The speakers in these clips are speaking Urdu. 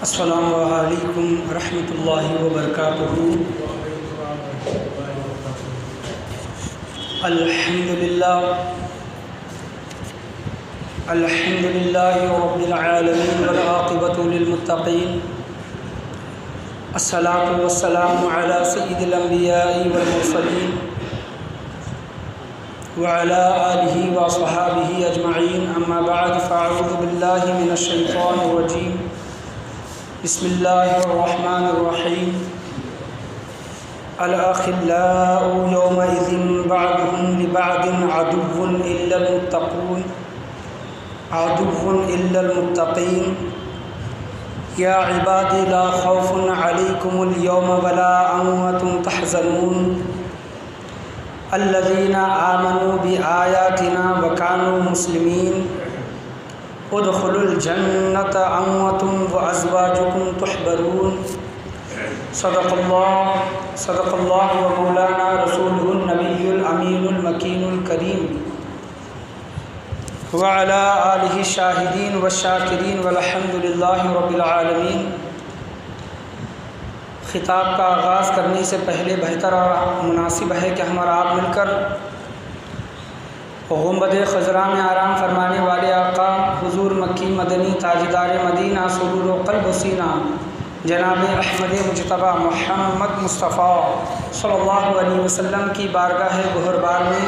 السلام علیکم ورحمۃ اللہ وبرکاتہ۔ الحمد للہ رب العالمین والعاقبۃ للمتقین، الصلاۃ والسلام علی سید الانبیاء والمرسلین وعلی آلہ وصحابہ اجمعین، اما بعد فاعوذ باللہ من الشیطان الرجیم، بسم اللہ الرحمن الرحیم۔ الاخلاء یومئذ بعضهم لبعض عدو الا المتقین یا عبادی لا خوف علیکم اليوم ولا انتم تحزنون الذین آمنوا بآیاتنا وکانوا مسلمین ادخلوا الجنة انتم وازواجکم تحبرون۔ صدق اللہ و مولانا رسولہ النبی الامین المکین الکریم وعلی آلہ الشاہدین والشاکرین والحمد للہ رب العالمین۔ خطاب کا آغاز کرنے سے پہلے بہتر اور مناسب ہے کہ ہم اور آپ مل کر گنبد خضراء میں آرام فرمانے والے آقا حضور مکی مدنی تاجدار مدینہ سرور و قلب و سینہ جناب احمد مجتبیٰ محمد مصطفیٰ صلی اللہ علیہ وسلم کی بارگاہ گہربار میں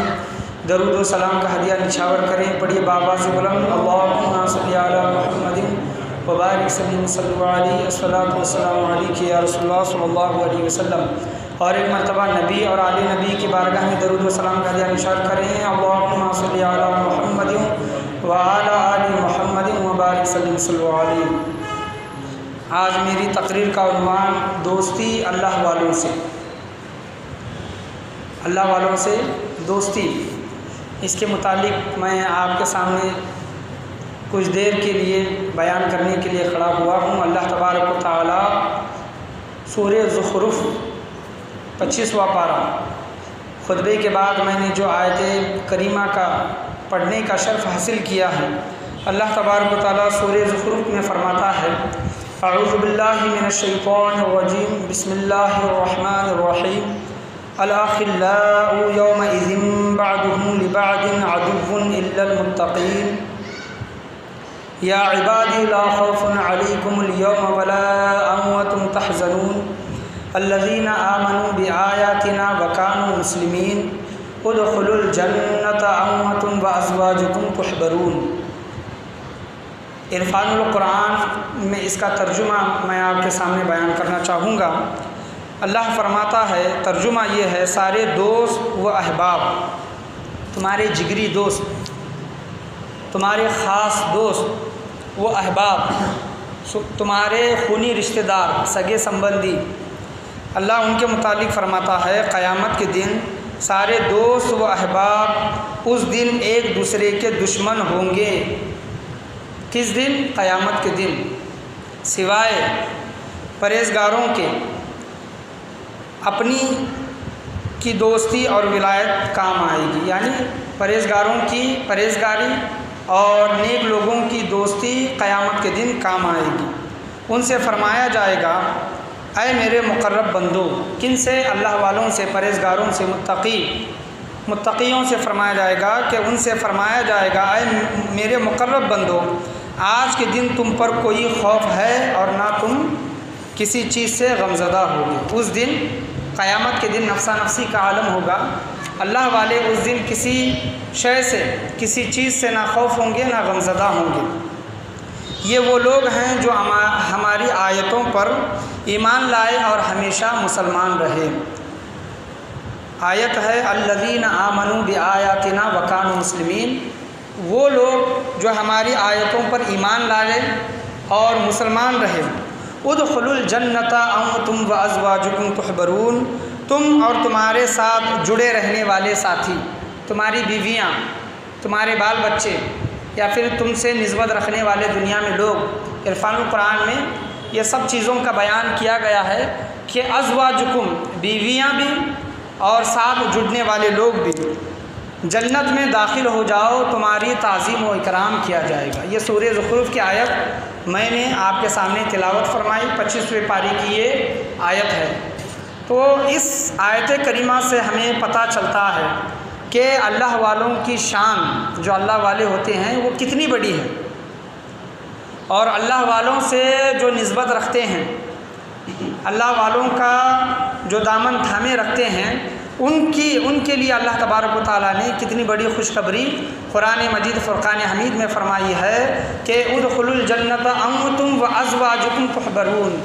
درود و سلام کا ہدیہ نچھاور کریں۔ پڑھیے بابا سے بلند اللہم صلی علی محمد وبارک وسلم صلی علیہ الصلاۃ والسلام علیک یا رسول اللہ صلی اللہ علیہ وسلم، اور ایک مرتبہ نبی اور آل نبی کی بارگاہ میں درود و سلام کا ہدیہ نشار کریں۔ اللہم صلی علی محمد وعلی آل محمد وبارک وسلم صلی علیہ۔ آج میری تقریر کا عنوان دوستی اللہ والوں سے، اللہ والوں سے دوستی، اس کے متعلق میں آپ کے سامنے کچھ دیر کے لیے بیان کرنے کے لیے کھڑا ہوا ہوں۔ اللہ تبارک و تعالی سورہ زخرف 25واں پارہ خطبے کے بعد میں نے جو آیت کریمہ کا پڑھنے کا شرف حاصل کیا ہے، اللہ تبارک و تعالی سورہ زخرف میں فرماتا ہے اعوذ باللہ من الشیطان الرجیم، بسم اللہ الرحمن الرحیم۔ الاخلاء یومئذ بعضهم لبعض عدو الا المتقین یا عبادی لا خوف علیکم اليوم ولا انتم تحزنون الذین آمنوا بآیاتنا وکانوا مسلمین ادخلوا الجنة انتم وازواجکم تحبرون۔ عرفان القرآن میں اس کا ترجمہ میں آپ کے سامنے بیان کرنا چاہوں گا۔ اللہ فرماتا ہے، ترجمہ یہ ہے، سارے دوست و احباب، تمہارے جگری دوست، تمہارے خاص دوست و احباب، تمہارے خونی رشتہ دار، سگے سمبندی، اللہ ان کے متعلق فرماتا ہے قیامت کے دن سارے دوست و احباب اس دن ایک دوسرے کے دشمن ہوں گے۔ کس دن؟ قیامت کے دن، سوائے پرہیزگاروں کے۔ اپنی کی دوستی اور ولایت کام آئے گی، یعنی پرہیزگاروں کی پرہیزگاری اور نیک لوگوں کی دوستی قیامت کے دن کام آئے گی۔ ان سے فرمایا جائے گا اے میرے مقرب بندو، کن سے؟ اللہ والوں سے، پرہیزگاروں سے، متقیوں سے فرمایا جائے گا کہ ان سے فرمایا جائے گا اے میرے مقرب بندو، آج کے دن تم پر کوئی خوف ہے اور نہ تم کسی چیز سے غمزدہ ہوگے۔ اس دن قیامت کے دن نفسا نفسی کا عالم ہوگا۔ اللہ والے اس دن کسی شے سے، کسی چیز سے نہ خوف ہوں گے، نہ غمزدہ ہوں گے۔ یہ وہ لوگ ہیں جو ہماری آیتوں پر ایمان لائے اور ہمیشہ مسلمان رہے۔ آیت ہے الذین آمنوا بآیاتنا وکانوا مسلمین، وہ لوگ جو ہماری آیتوں پر ایمان لائے اور مسلمان رہے۔ ادخلوا الجنة انتم وازواجکم تحبرون، تم اور تمہارے ساتھ جڑے رہنے والے ساتھی، تمہاری بیویاں، تمہارے بال بچے، یا پھر تم سے نسبت رکھنے والے دنیا میں لوگ۔ عرفان القرآن میں یہ سب چیزوں کا بیان کیا گیا ہے کہ ازواجکم، بیویاں بھی اور ساتھ جڑنے والے لوگ بھی۔ جنت میں داخل ہو جاؤ تمہاری تعظیم و اکرام کیا جائے گا۔ یہ سورہ زخرف کی آیت میں نے آپ کے سامنے تلاوت فرمائی، 25ویں پاری کی یہ آیت ہے۔ تو اس آیت کریمہ سے ہمیں پتہ چلتا ہے کہ اللہ والوں کی شان، جو اللہ والے ہوتے ہیں، وہ کتنی بڑی ہے، اور اللہ والوں سے جو نسبت رکھتے ہیں، اللہ والوں کا جو دامن تھامے رکھتے ہیں، ان کے لیے اللہ تبارک و تعالیٰ نے کتنی بڑی خوشخبری قرآن مجید فرقان حمید میں فرمائی ہے کہ ادخلوا الجنت انتم وازواجکم تحبرون،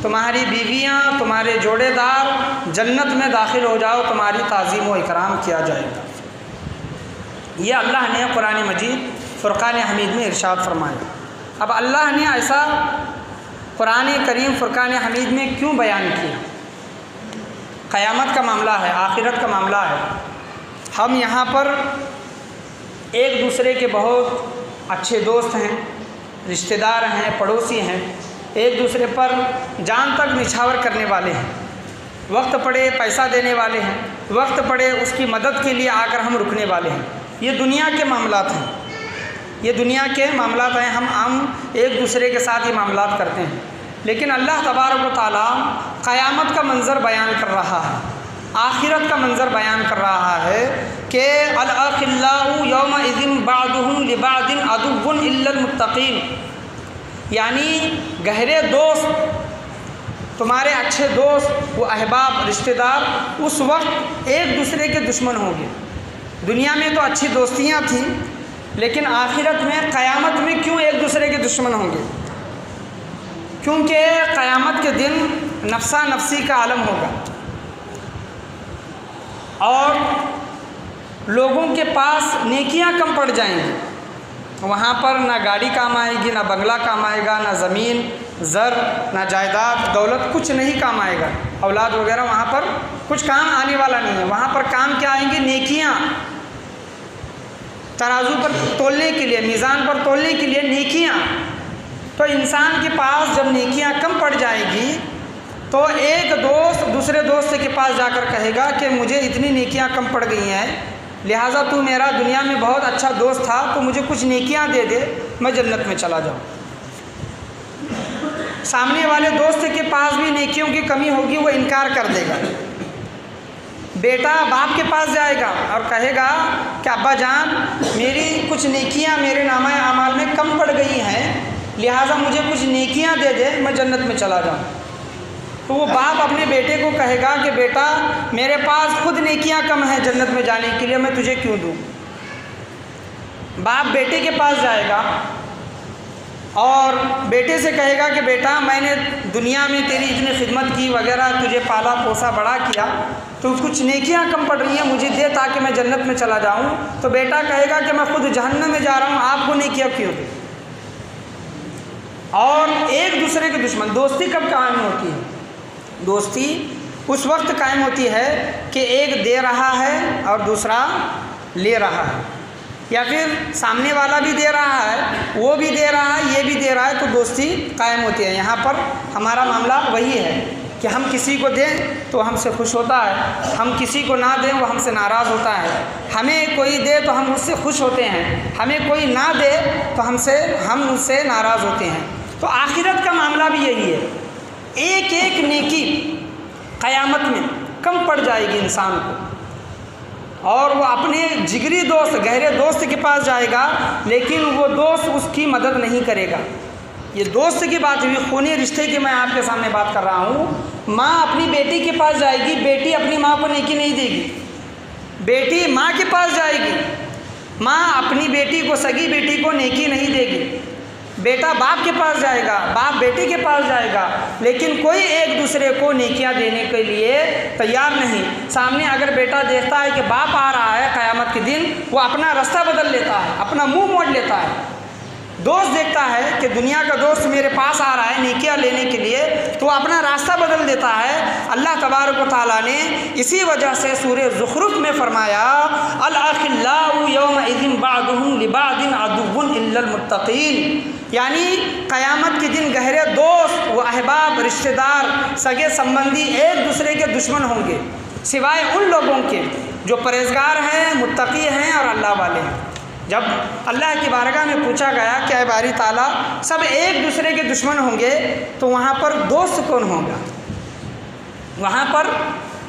تمہاری بیویاں، تمہارے جوڑے دار جنت میں داخل ہو جاؤ، تمہاری تعظیم و اکرام کیا جائے گا۔ یہ اللہ نے قرآن مجید فرقان حمید میں ارشاد فرمایا۔ اب اللہ نے ایسا قرآن کریم فرقان حمید میں کیوں بیان کیا؟ قیامت کا معاملہ ہے، آخرت کا معاملہ ہے۔ ہم یہاں پر ایک دوسرے کے بہت اچھے دوست ہیں، رشتہ دار ہیں، پڑوسی ہیں، ایک دوسرے پر جان تک نچھاور کرنے والے ہیں، وقت پڑے پیسہ دینے والے ہیں، وقت پڑے اس کی مدد کے لیے آ کر ہم رکنے والے ہیں۔ یہ دنیا کے معاملات ہیں، یہ دنیا کے معاملات ہیں، ہم ایک دوسرے کے ساتھ یہ معاملات کرتے ہیں۔ لیکن اللہ تبارک و تعالیٰ قیامت کا منظر بیان کر رہا ہے، آخرت کا منظر بیان کر رہا ہے کہ الاخلاء یومئذ بعضهم لبعض عدو الا المتقین، یعنی گہرے دوست، تمہارے اچھے دوست، وہ احباب، رشتہ دار اس وقت ایک دوسرے کے دشمن ہوں گے۔ دنیا میں تو اچھی دوستیاں تھیں، لیکن آخرت میں قیامت میں کیوں ایک دوسرے کے دشمن ہوں گے؟ کیونکہ قیامت کے دن نفسا نفسی کا عالم ہوگا، اور لوگوں کے پاس نیکیاں کم پڑ جائیں گی۔ وہاں پر نہ گاڑی کام آئے گی، نہ بنگلہ کام آئے گا، نہ زمین زر، نہ جائیداد دولت، کچھ نہیں کام آئے گا، اولاد وغیرہ وہاں پر کچھ کام آنے والا نہیں ہے۔ وہاں پر کام کیا آئیں گی؟ نیکیاں، ترازو پر تولنے کے لیے، میزان پر تولنے کے لیے نیکیاں۔ تو انسان کے پاس جب نیکیاں کم پڑ جائے گی تو ایک دوست دوسرے دوست کے پاس جا کر کہے گا کہ مجھے اتنی نیکیاں کم پڑ گئی ہیں، لہٰذا تو میرا دنیا میں بہت اچھا دوست تھا، تو مجھے کچھ نیکیاں دے دے، میں جنت میں چلا جاؤں۔ سامنے والے دوست کے پاس بھی نیکیوں کی کمی ہوگی، وہ انکار کر دے گا۔ بیٹا باپ کے پاس جائے گا اور کہے گا کہ ابا جان، میری کچھ نیکیاں میرے نامہ اعمال میں کم پڑ گئی ہیں، لہٰذا مجھے کچھ نیکیاں دے دے، میں جنت میں چلا جاؤں۔ تو وہ باپ اپنے بیٹے کو کہے گا کہ بیٹا میرے پاس خود نیکیاں کم ہیں جنت میں جانے کے لیے، میں تجھے کیوں دوں؟ باپ بیٹے کے پاس جائے گا اور بیٹے سے کہے گا کہ بیٹا میں نے دنیا میں تیری اتنی خدمت کی وغیرہ، تجھے پالا پوسا بڑا کیا، تو کچھ نیکیاں کم پڑ رہی ہیں، مجھے دے تاکہ میں جنت میں چلا جاؤں۔ تو بیٹا کہے گا کہ میں خود جہنم میں جا رہا ہوں، آپ کو نیکیاں کیوں دوں؟ اور ایک دوسرے کے دشمن۔ دوستی کب قائم ہوتی ہے؟ دوستی اس وقت قائم ہوتی ہے کہ ایک دے رہا ہے اور دوسرا لے رہا ہے، یا پھر سامنے والا بھی دے رہا ہے، وہ بھی دے رہا ہے، یہ بھی دے رہا ہے، تو دوستی قائم ہوتی ہے۔ یہاں پر ہمارا معاملہ وہی ہے کہ ہم کسی کو دیں تو ہم سے خوش ہوتا ہے، ہم کسی کو نہ دیں وہ ہم سے ناراض ہوتا ہے، ہمیں کوئی دے تو ہم اس سے خوش ہوتے ہیں، ہمیں کوئی نہ دے تو ہم اس سے ناراض ہوتے ہیں۔ تو آخرت کا معاملہ بھی یہی ہے، ایک ایک نیکی قیامت میں کم پڑ جائے گی انسان کو، اور وہ اپنے جگری دوست، گہرے دوست کے پاس جائے گا، لیکن وہ دوست اس کی مدد نہیں کرے گا۔ یہ دوست کی بات ہوئی، خونی رشتے کی میں آپ کے سامنے بات کر رہا ہوں۔ ماں اپنی بیٹی کے پاس جائے گی، بیٹی اپنی ماں کو نیکی نہیں دے گی۔ بیٹی ماں کے پاس جائے گی، ماں اپنی بیٹی کو، سگی بیٹی کو نیکی نہیں دے گی۔ بیٹا باپ کے پاس جائے گا، باپ بیٹے کے پاس جائے گا، لیکن کوئی ایک دوسرے کو نیکیاں دینے کے لیے تیار نہیں۔ سامنے اگر بیٹا دیکھتا ہے کہ باپ آ رہا ہے قیامت کے دن، وہ اپنا راستہ بدل لیتا ہے، اپنا منہ موڑ لیتا ہے۔ دوست دیکھتا ہے کہ دنیا کا دوست میرے پاس آ رہا ہے نیکیاں لینے کے لیے، تو اپنا راستہ بدل دیتا ہے۔ اللہ تبارک و تعالیٰ نے اسی وجہ سے سورہ زخرف میں فرمایا الاخلاء یومئذ بعضهم لبعض عدو الا المتقین، یعنی قیامت کے دن گہرے دوست، وہ احباب، رشتہ دار، سگے سمبندی ایک دوسرے کے دشمن ہوں گے، سوائے ان لوگوں کے جو پرہیزگار ہیں، متقی ہیں اور اللہ والے ہیں۔ جب اللہ کی بارگاہ میں پوچھا گیا کہ اے باری تعالیٰ سب ایک دوسرے کے دشمن ہوں گے تو وہاں پر دوست کون ہوگا؟ وہاں پر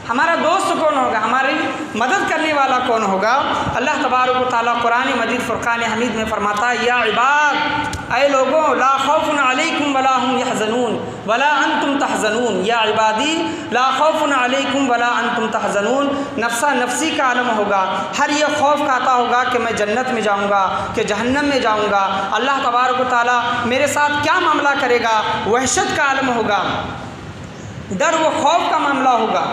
ہمارا دوست کون ہوگا؟ ہماری مدد کرنے والا کون ہوگا؟ اللہ تبارک و تعالیٰ قرآن مجید فرقان حمید میں فرماتا ہے یا عباد، اے لوگوں، لا خوف علیکم ولا هم یحزنون ولا انتم تحزنون، یا عبادی لا خوف علیکم ولا انتم تحزنون، نفسا نفسی کا عالم ہوگا، ہر یہ خوف کھاتا ہوگا کہ میں جنت میں جاؤں گا کہ جہنم میں جاؤں گا، اللہ تبارک و تعالیٰ میرے ساتھ کیا معاملہ کرے گا، وحشت کا عالم ہوگا، ڈر و خوف کا معاملہ ہوگا۔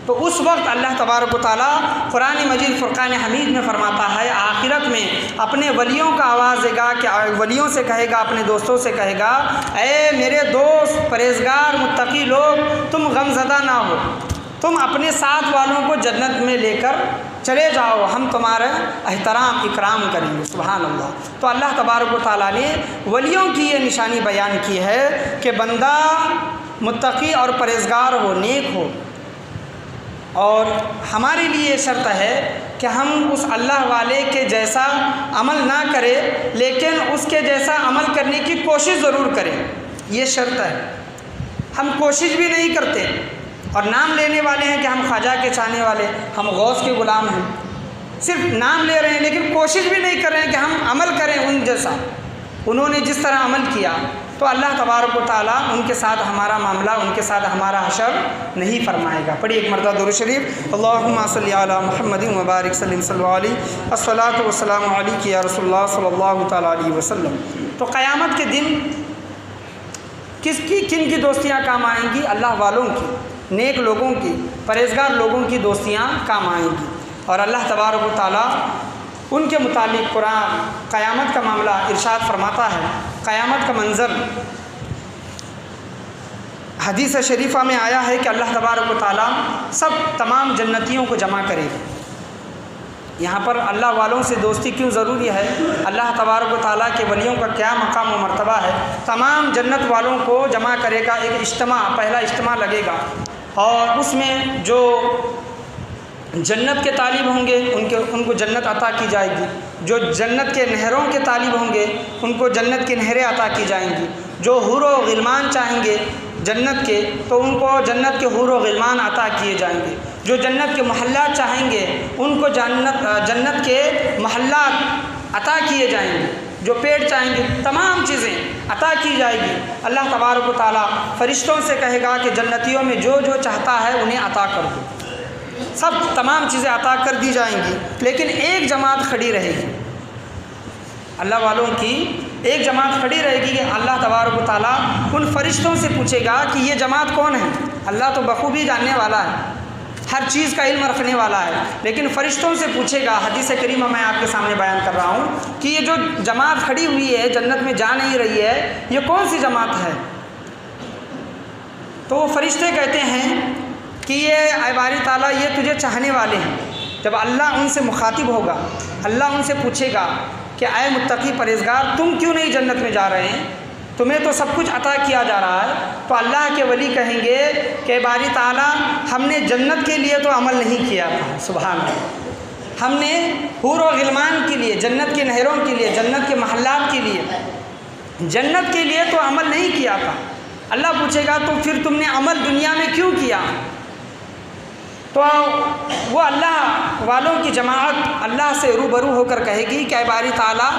تو اس وقت اللہ تبارک و تعالیٰ قرآن مجید فرقان حمید میں فرماتا ہے آخرت میں اپنے ولیوں کا آواز دے گا کہ ولیوں سے کہے گا، اپنے دوستوں سے کہے گا، اے میرے دوست پرہیزگار متقی لوگ، تم غم زدہ نہ ہو، تم اپنے ساتھ والوں کو جنت میں لے کر چلے جاؤ، ہم تمہارا احترام اکرام کریں گے۔ سبحان اللہ۔ تو اللہ تبارک و تعالیٰ نے ولیوں کی یہ نشانی بیان کی ہے کہ بندہ متقی اور پرہیزگار ہو، نیک ہو، اور ہمارے لیے یہ شرط ہے کہ ہم اس اللہ والے کے جیسا عمل نہ کریں لیکن اس کے جیسا عمل کرنے کی کوشش ضرور کریں، یہ شرط ہے۔ ہم کوشش بھی نہیں کرتے اور نام لینے والے ہیں کہ ہم خواجہ کے چاہنے والے، ہم غوث کے غلام ہیں، صرف نام لے رہے ہیں لیکن کوشش بھی نہیں کر رہے ہیں کہ ہم عمل کریں ان جیسا، انہوں نے جس طرح عمل کیا، تو اللہ تبارک و تعالیٰ ان کے ساتھ ہمارا معاملہ، ان کے ساتھ ہمارا حشر نہیں فرمائے گا۔ پڑھیے ایک مرتبہ درود شریف، اللہم صلی علی محمد وبارک صلی اللہ علیہ الصلاۃ والسلام علیک یا رسول اللہ صلی اللہ تعالیٰ علیہ وسلم۔ تو قیامت کے دن کن کی دوستیاں کام آئیں گی؟ اللہ والوں کی، نیک لوگوں کی، پرہیزگار لوگوں کی دوستیاں کام آئیں گی۔ اور اللہ تبارک و تعالیٰ ان کے متعلق قرآن قیامت کا معاملہ ارشاد فرماتا ہے، قیامت کا منظر حدیث شریفہ میں آیا ہے کہ اللہ تبارک و تعالیٰ تمام جنتیوں کو جمع کرے گا۔ یہاں پر اللہ والوں سے دوستی کیوں ضروری ہے؟ اللہ تبارک و تعالیٰ کے ولیوں کا کیا مقام و مرتبہ ہے؟ تمام جنت والوں کو جمع کرے گا، ایک اجتماع، پہلا اجتماع لگے گا، اور اس میں جو جنت کے طالب ہوں گے ان کو جنت عطا کی جائے گی، جو جنت کے نہروں کے طالب ہوں گے ان کو جنت کی نہریں عطا کی جائیں گی، جو حور و غلمان چاہیں گے جنت کے تو ان کو جنت کے حور و غلمان عطا کیے جائیں گے، جو جنت کے محلات چاہیں گے ان کو جنت کے محلات عطا کیے جائیں گے، جو پیڑ چاہیں گے تمام چیزیں عطا کی جائے گی۔ اللہ تبارک و تعالیٰ فرشتوں سے کہے گا کہ جنتیوں میں جو جو چاہتا ہے انہیں عطا کر دو، تمام چیزیں عطا کر دی جائیں گی، لیکن ایک جماعت کھڑی رہے گی، اللہ والوں کی ایک جماعت کھڑی رہے گی کہ اللہ تبارک و تعالیٰ ان فرشتوں سے پوچھے گا کہ یہ جماعت کون ہے؟ اللہ تو بخوبی جاننے والا ہے، ہر چیز کا علم رکھنے والا ہے، لیکن فرشتوں سے پوچھے گا۔ حدیث کریمہ میں آپ کے سامنے بیان کر رہا ہوں کہ یہ جو جماعت کھڑی ہوئی ہے جنت میں جا نہیں رہی ہے، یہ کون سی جماعت ہے؟ تو وہ فرشتے کہتے ہیں کہ یہ اے باری تعالیٰ یہ تجھے چاہنے والے ہیں۔ جب اللہ ان سے مخاطب ہوگا، اللہ ان سے پوچھے گا کہ اے متقی پرہیزگار تم کیوں نہیں جنت میں جا رہے ہیں؟ تمہیں تو سب کچھ عطا کیا جا رہا ہے۔ تو اللہ کے ولی کہیں گے کہ باری تعالیٰ ہم نے جنت کے لیے تو عمل نہیں کیا تھا، سبحان اللہ، ہم نے حور و غلمان کے لیے، جنت کی نہروں کے لیے، جنت کے محلات کے لیے، جنت کے لیے تو عمل نہیں کیا تھا۔ اللہ پوچھے گا تو پھر تم نے عمل دنیا میں کیوں کیا؟ تو وہ اللہ والوں کی جماعت اللہ سے روبرو ہو کر کہے گی کہ اے باری تعالیٰ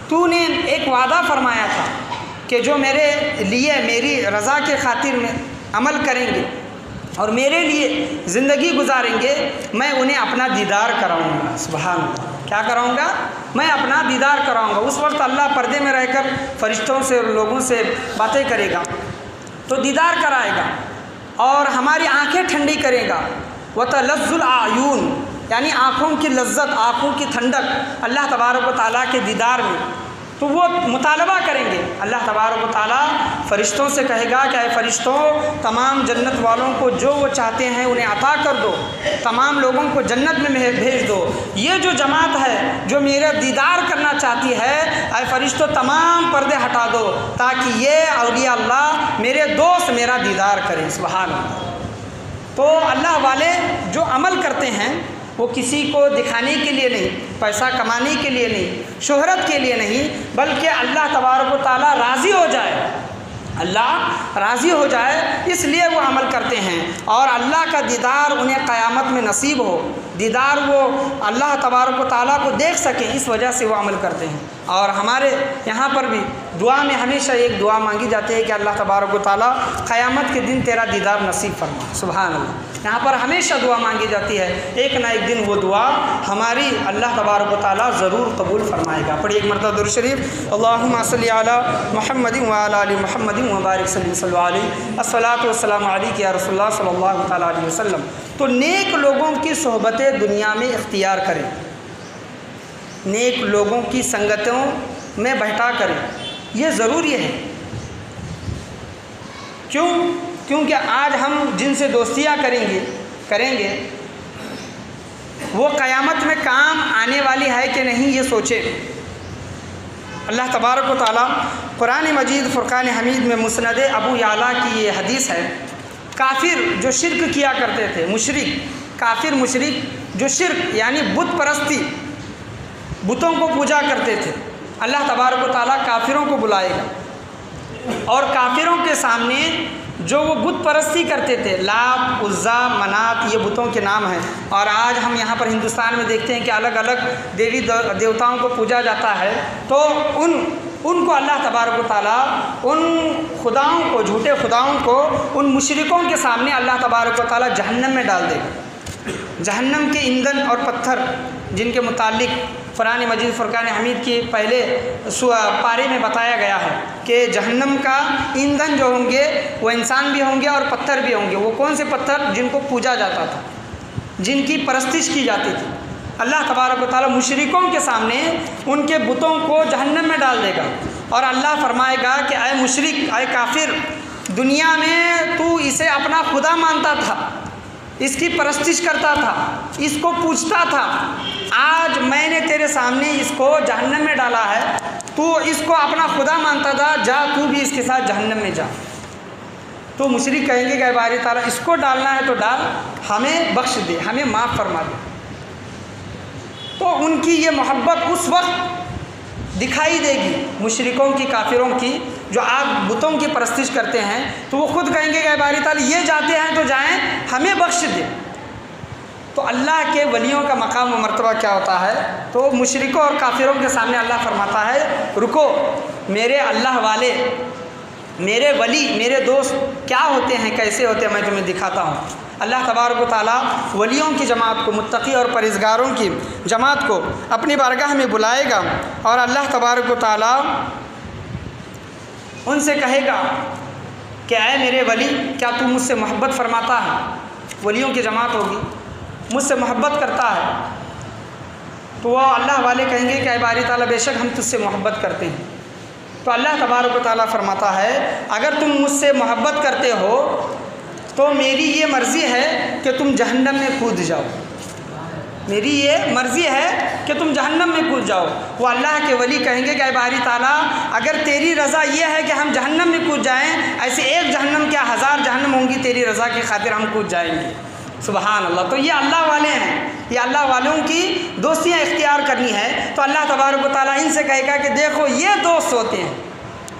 تو نے ایک وعدہ فرمایا تھا کہ جو میرے لیے میری رضا کے خاطر میں عمل کریں گے اور میرے لیے زندگی گزاریں گے، میں انہیں اپنا دیدار کراؤں گا۔ سبحان اللہ، کیا کراؤں گا؟ میں اپنا دیدار کراؤں گا۔ اس وقت اللہ پردے میں رہ کر فرشتوں سے اور لوگوں سے باتیں کرے گا، تو دیدار کرائے گا اور ہماری آنکھیں ٹھنڈی کرے گا۔ وَتَلَذُّ الْأَعْيُنِ، یعنی آنکھوں کی لذت، آنکھوں کی ٹھنڈک اللہ تبارک و تعالیٰ کے دیدار میں، تو وہ مطالبہ کریں گے۔ اللہ تبارک و تعالیٰ فرشتوں سے کہے گا کہ اے فرشتوں تمام جنت والوں کو جو وہ چاہتے ہیں انہیں عطا کر دو، تمام لوگوں کو جنت میں بھیج دو۔ یہ جو جماعت ہے جو میرا دیدار کرنا چاہتی ہے، اے فرشتوں تمام پردے ہٹا دو تاکہ یہ اولیاء اللہ میرے دوست میرا دیدار کریں۔ سبحان اللہ۔ تو اللہ والے جو عمل کرتے ہیں وہ کسی کو دکھانے کے لیے نہیں، پیسہ کمانے کے لیے نہیں، شہرت کے لیے نہیں، بلکہ اللہ تبارک و تعالیٰ راضی ہو جائے، اللہ راضی ہو جائے، اس لیے وہ عمل کرتے ہیں، اور اللہ کا دیدار انہیں قیامت میں نصیب ہو، دیدار وہ اللہ تبارک و تعالیٰ کو دیکھ سکیں، اس وجہ سے وہ عمل کرتے ہیں۔ اور ہمارے یہاں پر بھی دعا میں ہمیشہ ایک دعا مانگی جاتی ہے کہ اللہ تبارک و تعالیٰ قیامت کے دن تیرا دیدار نصیب فرما، سبحان اللہ۔ یہاں پر ہمیشہ دعا مانگی جاتی ہے، ایک نہ ایک دن وہ دعا ہماری اللہ تبارک و تعالیٰ ضرور قبول فرمائے گا۔ پڑھیے ایک مرتبہ درود شریف، اللہم صلی علی محمد وعلی آل محمد وبارک صلی علیہ، الصلاۃ والسلام علیک یا رسول اللہ صلی اللہ تعالیٰ علیہ وسلم۔ تو نیک لوگوں کی صحبتیں دنیا میں اختیار کریں، نیک لوگوں کی سنگتوں میں بیٹھا کریں، یہ ضروری ہے۔ کیونکہ آج ہم جن سے دوستیاں کریں گے وہ قیامت میں کام آنے والی ہے کہ نہیں، یہ سوچیں۔ اللہ تبارک و تعالیٰ قرآن مجید فرقان حمید میں مسند ابو یعلا کی یہ حدیث ہے، کافر جو شرک کیا کرتے تھے، مشرک جو شرک یعنی بت پرستی، بتوں کو پوجا کرتے تھے، اللہ تبارک و تعالیٰ کافروں کو بلائے گا، اور کافروں کے سامنے جو وہ بت پرستی کرتے تھے، لات، عزا، منات، یہ بتوں کے نام ہیں، اور آج ہم یہاں پر ہندوستان میں دیکھتے ہیں کہ الگ الگ دیوی دیوتاؤں کو پوجا جاتا ہے، تو ان کو اللہ تبارک و تعالیٰ ان خداؤں کو، جھوٹے خداؤں کو، ان مشرکوں کے سامنے اللہ تبارک و تعالیٰ جہنم میں ڈال دے گا۔ جہنم کے ایندھن اور پتھر جن کے متعلق قرآن مجید فرقان حمید کی پہلے پارے میں بتایا گیا ہے کہ جہنم کا ایندھن جو ہوں گے وہ انسان بھی ہوں گے اور پتھر بھی ہوں گے۔ وہ کون سے پتھر؟ جن کو پوجا جاتا تھا، جن کی پرستش کی جاتی تھی۔ اللہ تبارک و تعالیٰ مشرکوں کے سامنے ان کے بتوں کو جہنم میں ڈال دے گا، اور اللہ فرمائے گا کہ اے مشرک، اے کافر، دنیا میں تو اسے اپنا خدا مانتا تھا، اس کی پرستش کرتا تھا، اس کو پوجتا تھا، آج میں نے تیرے سامنے اس کو جہنم میں ڈالا ہے، تو اس کو اپنا خدا مانتا تھا، جا تو بھی اس کے ساتھ جہنم میں جا۔ تو مشرک کہیں گے کہ اے باری تعالیٰ، اس کو ڈالنا ہے تو ڈال، ہمیں بخش دے، ہمیں معاف فرما دے۔ تو ان کی یہ محبت اس وقت دکھائی دے گی، مشرکوں کی، کافروں کی، جو آپ بتوں کی پرستش کرتے ہیں، تو وہ خود کہیں گے کہ اے باری تعالیٰ یہ جاتے ہیں تو جائیں، ہمیں بخش دے۔ تو اللہ کے ولیوں کا مقام و مرتبہ کیا ہوتا ہے؟ تو مشرکوں اور کافروں کے سامنے اللہ فرماتا ہے رکو، میرے اللہ والے، میرے ولی، میرے دوست کیا ہوتے ہیں، کیسے ہوتے ہیں، میں تمہیں دکھاتا ہوں۔ اللہ تبارک و تعالیٰ ولیوں کی جماعت کو، متقی اور پرہیزگاروں کی جماعت کو اپنی بارگاہ میں بلائے گا، اور اللہ تبارک و تعالیٰ ان سے کہے گا کہ اے میرے ولی، کیا تو مجھ سے محبت فرماتا ہے؟ ولیوں کی جماعت ہوگی، مجھ سے محبت کرتا ہے، تو وہ اللہ والے کہیں گے کہ اے باری تعالیٰ، بے شک ہم تجھ سے محبت کرتے ہیں۔ تو اللہ تبارک و تعالیٰ فرماتا ہے اگر تم مجھ سے محبت کرتے ہو تو میری یہ مرضی ہے کہ تم جہنم میں کود جاؤ، میری یہ مرضی ہے کہ تم جہنم میں کود جاؤ۔ وہ اللہ کے ولی کہیں گے کہ اے باری تعالیٰ، اگر تیری رضا یہ ہے کہ ہم جہنم میں کود جائیں، ایسے ایک جہنم کیا 1000 جہنم ہوں گی، تیری رضا کی خاطر ہم کود جائیں گے۔ سبحان اللہ۔ تو یہ اللہ والے ہیں، یہ اللہ والوں کی دوستیاں اختیار کرنی ہے۔ تو اللہ تبارک و تعالیٰ ان سے کہے گا کہ دیکھو یہ دوست ہوتے ہیں،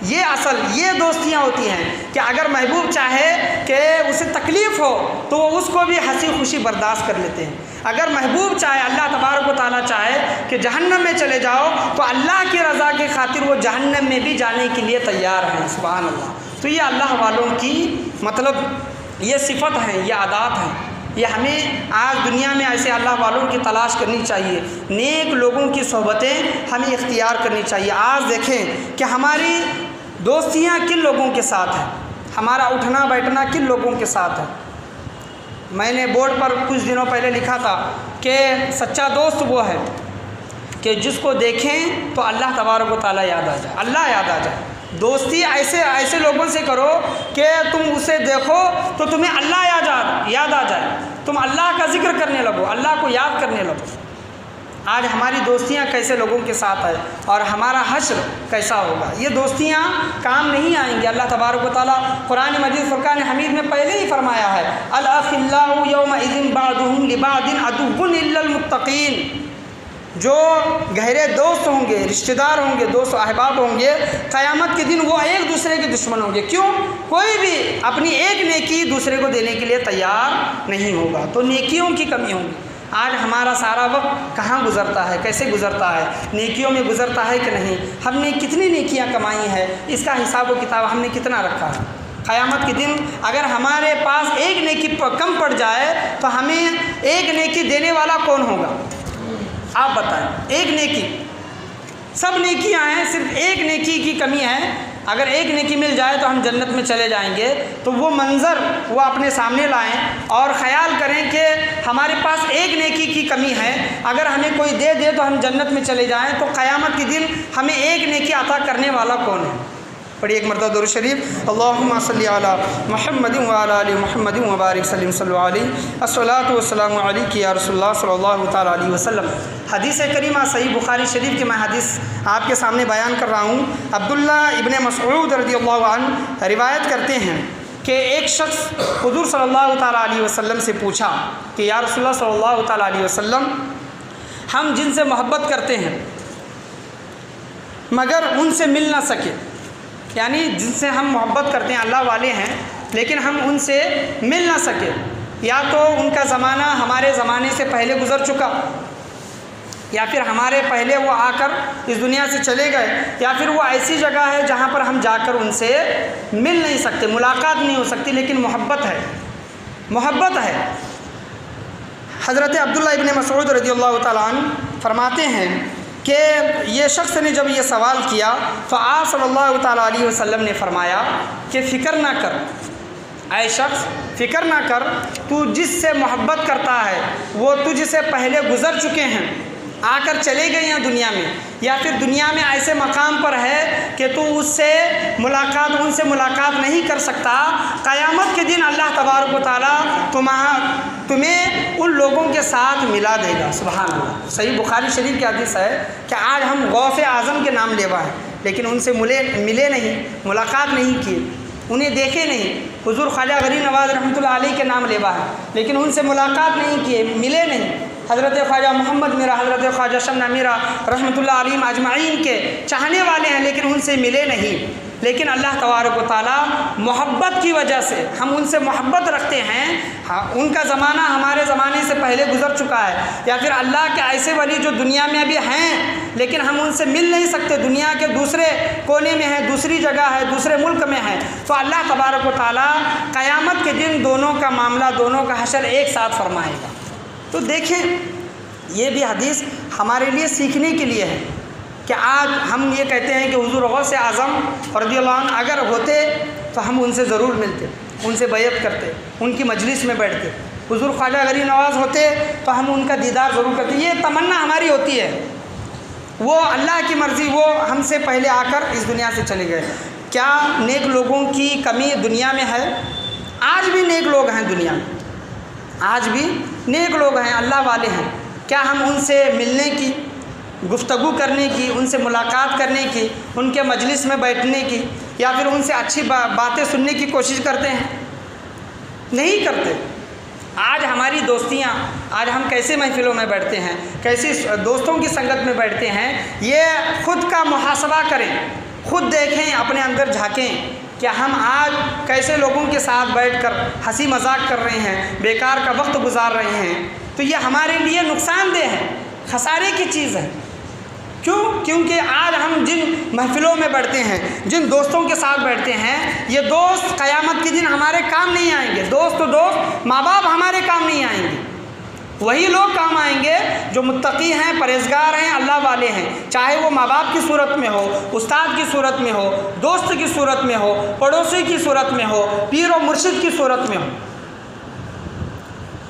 یہ دوستیاں ہوتی ہیں کہ اگر محبوب چاہے کہ اسے تکلیف ہو تو وہ اس کو بھی ہنسی خوشی برداشت کر لیتے ہیں۔ اگر محبوب چاہے، اللہ تبارک و تعالیٰ چاہے کہ جہنم میں چلے جاؤ، تو اللہ کی رضا کی خاطر وہ جہنم میں بھی جانے کے لیے تیار ہیں۔ سبحان اللہ۔ تو یہ اللہ والوں کی مطلب یہ صفت ہیں، یہ عادات ہیں، یہ ہمیں آج دنیا میں ایسے اللہ والوں کی تلاش کرنی چاہیے، نیک لوگوں کی صحبتیں ہمیں اختیار کرنی چاہیے۔ آج دیکھیں کہ ہماری دوستیاں کن لوگوں کے ساتھ ہیں، ہمارا اٹھنا بیٹھنا کن لوگوں کے ساتھ ہے۔ میں نے بورڈ پر کچھ دنوں پہلے لکھا تھا کہ سچا دوست وہ ہے کہ جس کو دیکھیں تو اللہ تبارک و تعالیٰ یاد آ جائے، اللہ یاد آ جائے۔ دوستی ایسے لوگوں سے کرو کہ تم اسے دیکھو تو تمہیں اللہ یاد آ جائے، تم اللہ کا ذکر کرنے لگو، اللہ کو یاد کرنے لگو۔ آج ہماری دوستیاں کیسے لوگوں کے ساتھ ہے اور ہمارا حشر کیسا ہوگا۔ یہ دوستیاں کام نہیں آئیں گی۔ اللہ تبارک و تعالیٰ قرآن مجید فرقان حمید میں پہلے ہی فرمایا ہے الاخلاء یومئذ بعضهم لبعض عدو الا المتقین۔ جو گہرے دوست ہوں گے، رشتہ دار ہوں گے، دوست و احباب ہوں گے، قیامت کے دن وہ ایک دوسرے کے دشمن ہوں گے۔ کیوں؟ کوئی بھی اپنی ایک نیکی دوسرے کو دینے کے لیے تیار نہیں ہوگا، تو نیکیوں کی کمی ہوگی۔ آج ہمارا سارا وقت کہاں گزرتا ہے، کیسے گزرتا ہے، نیکیوں میں گزرتا ہے کہ نہیں؟ ہم نے کتنی نیکیاں کمائی ہیں، اس کا حساب و کتاب ہم نے کتنا رکھا ہے؟ قیامت کے دن اگر ہمارے پاس ایک نیکی کم پڑ جائے تو ہمیں ایک نیکی دینے والا کون ہوگا؟ آپ بتائیں۔ ایک نیکی، سب نیکیاں ہیں، صرف ایک نیکی کی کمی ہے۔ اگر ایک نیکی مل جائے تو ہم جنت میں چلے جائیں گے۔ تو وہ منظر وہ اپنے سامنے لائیں اور خیال کریں کہ ہمارے پاس ایک نیکی کی کمی ہے، اگر ہمیں کوئی دے دے تو ہم جنت میں چلے جائیں، تو قیامت کے دن ہمیں ایک نیکی عطا کرنے والا کون ہے؟ پڑھیے ایک مرتبہ درود شریف، اللہم صلی علی محمد وعلی آل محمد وبارک وسلم، صلی علیہ الصلاۃ والسلام علیک یا رسول اللہ صلی اللہ تعالیٰ علیہ وسلم۔ حدیث کریمہ صحیح بخاری شریف کی میں حدیث آپ کے سامنے بیان کر رہا ہوں۔ عبداللہ ابن مسعود رضی اللہ عنہ روایت کرتے ہیں کہ ایک شخص حضور صلی اللہ تعالیٰ علیہ وسلم سے پوچھا کہ یا رسول اللہ صلی اللہ تعالیٰ علیہ وسلم، ہم جن سے محبت کرتے ہیں مگر ان سے مل نہ سکے، یعنی جن سے ہم محبت کرتے ہیں اللہ والے ہیں لیکن ہم ان سے مل نہ سکے، یا تو ان کا زمانہ ہمارے زمانے سے پہلے گزر چکا، یا پھر ہمارے پہلے وہ آ کر اس دنیا سے چلے گئے، یا پھر وہ ایسی جگہ ہے جہاں پر ہم جا کر ان سے مل نہیں سکتے، ملاقات نہیں ہو سکتی، لیکن محبت ہے، محبت ہے۔ حضرت عبداللہ ابن مسعود رضی اللہ تعالیٰ عنہ فرماتے ہیں کہ یہ شخص نے جب یہ سوال کیا تو آپ صلی اللہ تعالیٰ علیہ وسلم نے فرمایا کہ فکر نہ کر، اے شخص فکر نہ کر، تو جس سے محبت کرتا ہے وہ تجھ سے پہلے گزر چکے ہیں، آ کر چلے گئے ہیں دنیا میں، یا پھر دنیا میں ایسے مقام پر ہے کہ تو ان سے ملاقات نہیں کر سکتا۔ قیامت کے دن اللہ تبارک و تعالیٰ تمہیں ان لوگوں کے ساتھ ملا دے گا۔ سبحان اللہ۔ صحیح بخاری شریف کی حدیث ہے کہ آج ہم غوث اعظم کے نام لیوا ہیں لیکن ان سے ملے نہیں، ملاقات نہیں کی، انہیں دیکھے نہیں۔ حضور خواجہ غریب نواز رحمۃ اللہ علیہ کے نام لیوا ہے لیکن ان سے ملاقات نہیں کیے، ملے نہیں۔ حضرت خواجہ محمد میرا، حضرت خواجہ شمنا میرا رحمۃ اللہ علیہ اجمعین کے چاہنے والے ہیں لیکن ان سے ملے نہیں۔ لیکن اللہ تبارک و تعالیٰ محبت کی وجہ سے ہم ان سے محبت رکھتے ہیں، ان کا زمانہ ہمارے زمانے سے پہلے گزر چکا ہے، یا پھر اللہ کے ایسے ولی جو دنیا میں ابھی ہیں لیکن ہم ان سے مل نہیں سکتے، دنیا کے دوسرے کونے میں ہیں، دوسری جگہ ہے، دوسرے ملک میں ہیں، تو اللہ تبارک و تعالیٰ قیامت کے دن دونوں کا معاملہ، دونوں کا حشر ایک ساتھ فرمائے گا۔ تو دیکھیں یہ بھی حدیث ہمارے لیے سیکھنے کے لیے ہے کہ آج ہم یہ کہتے ہیں کہ حضور غوث اعظم رضی اللہ عنہ اگر ہوتے تو ہم ان سے ضرور ملتے، ان سے بیعت کرتے، ان کی مجلس میں بیٹھتے۔ حضور خواجہ غریب نواز ہوتے تو ہم ان کا دیدار ضرور کرتے۔ یہ تمنا ہماری ہوتی ہے، وہ اللہ کی مرضی، وہ ہم سے پہلے آ کر اس دنیا سے چلے گئے۔ کیا نیک لوگوں کی کمی دنیا میں ہے؟ آج بھی نیک لوگ ہیں دنیا میں، آج بھی نیک لوگ ہیں، اللہ والے ہیں۔ کیا ہم ان سے ملنے کی، گفتگو کرنے کی، ان سے ملاقات کرنے کی، ان کے مجلس میں بیٹھنے کی، یا پھر ان سے اچھی باتیں سننے کی کوشش کرتے ہیں؟ نہیں کرتے۔ آج ہماری دوستیاں، آج ہم کیسے محفلوں میں بیٹھتے ہیں، کیسی دوستوں کی سنگت میں بیٹھتے ہیں، یہ خود کا محاسبہ کریں، خود دیکھیں، اپنے اندر جھانکیں کہ ہم آج کیسے لوگوں کے ساتھ بیٹھ کر ہنسی مذاق کر رہے ہیں، بیکار کا وقت گزار رہے ہیں۔ تو یہ ہمارے لیے نقصان دہ ہے، خسارے کی چیز ہے۔ کیوں؟ کیونکہ آج ہم جن محفلوں میں بیٹھتے ہیں، جن دوستوں کے ساتھ بیٹھتے ہیں، یہ دوست قیامت کے دن ہمارے کام نہیں آئیں گے۔ دوست ماں باپ ہمارے کام نہیں آئیں گے، وہی لوگ کام آئیں گے جو متقی ہیں، پرہیزگار ہیں، اللہ والے ہیں، چاہے وہ ماں باپ کی صورت میں ہو، استاد کی صورت میں ہو، دوست کی صورت میں ہو، پڑوسی کی صورت میں ہو، پیر و مرشد کی صورت میں ہو۔